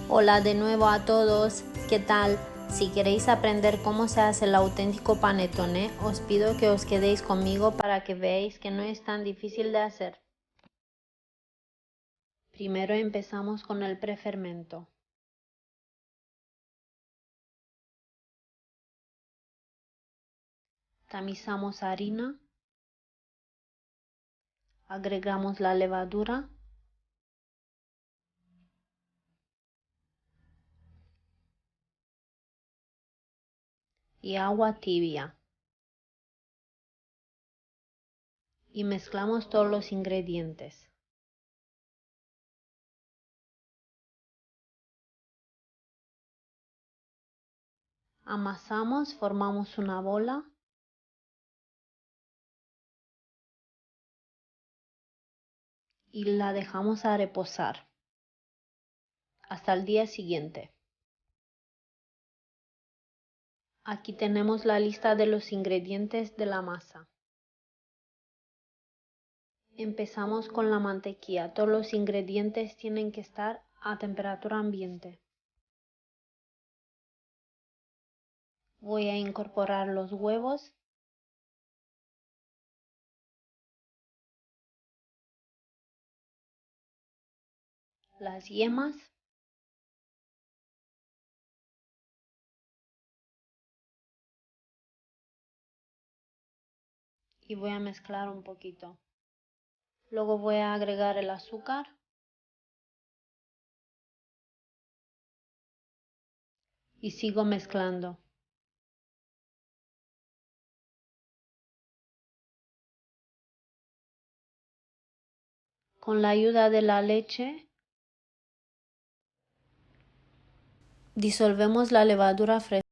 Hola de nuevo a todos, ¿qué tal? Si queréis aprender cómo se hace el auténtico panettone, os pido que os quedéis conmigo para que veáis que no es tan difícil de hacer. Primero empezamos con el prefermento. Tamizamos harina, agregamos la levadura y agua tibia. Y mezclamos todos los ingredientes. Amasamos, formamos una bola y la dejamos a reposar hasta el día siguiente. Aquí tenemos la lista de los ingredientes de la masa. Empezamos con la mantequilla. Todos los ingredientes tienen que estar a temperatura ambiente. Voy a incorporar los huevos. Las yemas. Y voy a mezclar un poquito. Luego voy a agregar el azúcar. Y sigo mezclando. Con la ayuda de la leche, disolvemos la levadura fresca.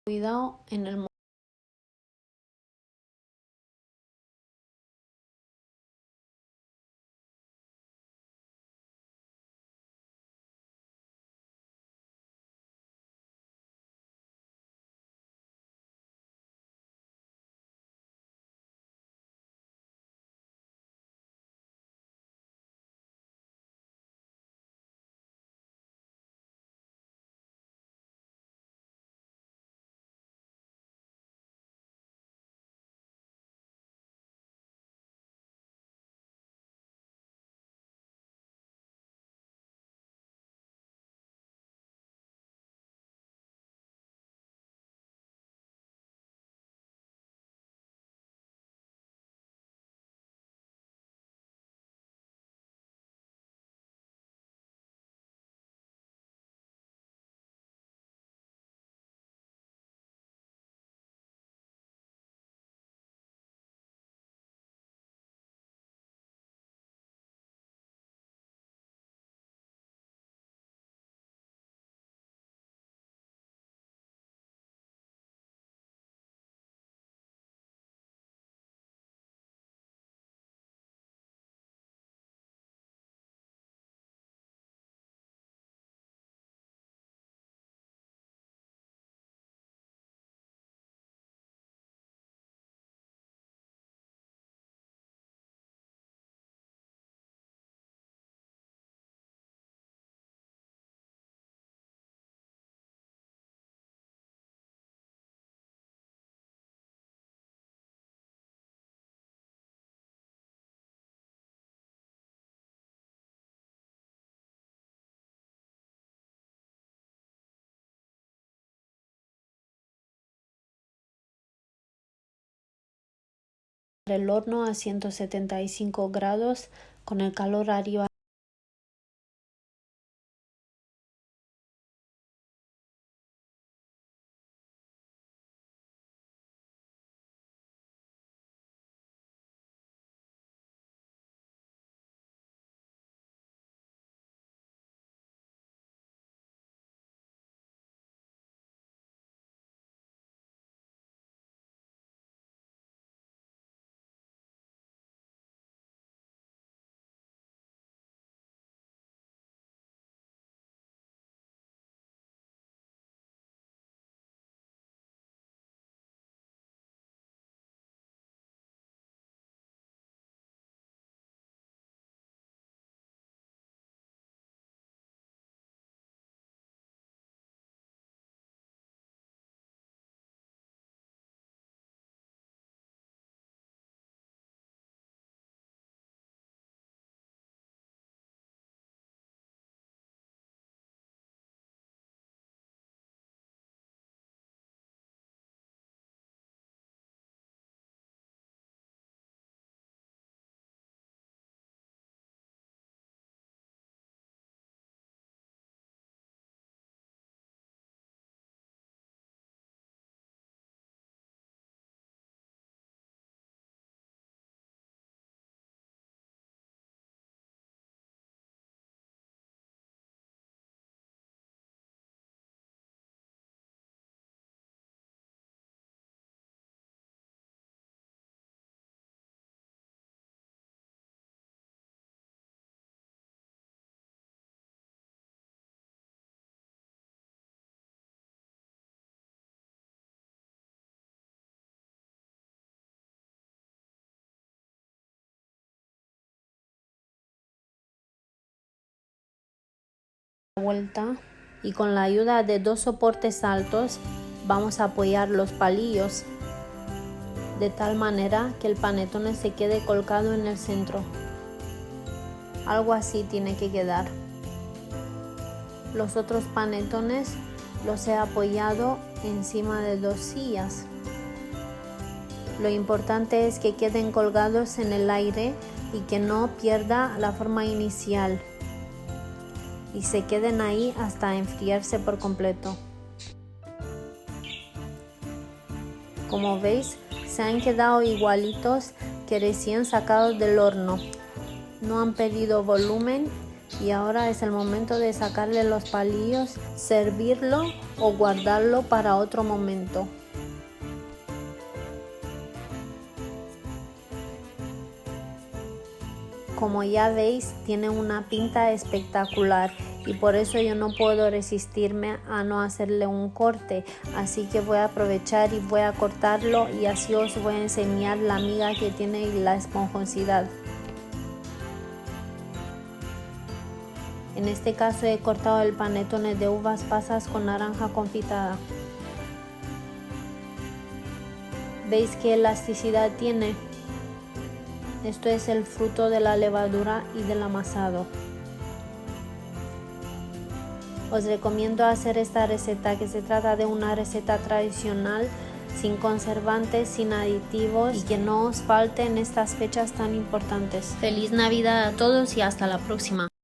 Cuidado en el horno a 175 grados con el calor arriba. Vuelta y con la ayuda de dos soportes altos vamos a apoyar los palillos de tal manera que el panetone se quede colgado en el centro. Algo así tiene que quedar. Los otros panetones los he apoyado encima de dos sillas. Lo importante es que queden colgados en el aire y que no pierda la forma inicial y se queden ahí hasta enfriarse por completo. Como veis, se han quedado igualitos que recién sacados del horno. No han perdido volumen Y ahora es el momento de sacarle los palillos, servirlo o guardarlo para otro momento. Como ya veis, tiene una pinta espectacular y por eso yo no puedo resistirme a no hacerle un corte, así que voy a aprovechar y voy a cortarlo y así os voy a enseñar la miga que tiene y la esponjosidad. En este caso he cortado el panetone de uvas pasas con naranja confitada. ¿Veis qué elasticidad tiene? Esto es el fruto de la levadura y del amasado. Os recomiendo hacer esta receta, que se trata de una receta tradicional, sin conservantes, sin aditivos y que no os falte en estas fechas tan importantes. Feliz Navidad a todos y hasta la próxima.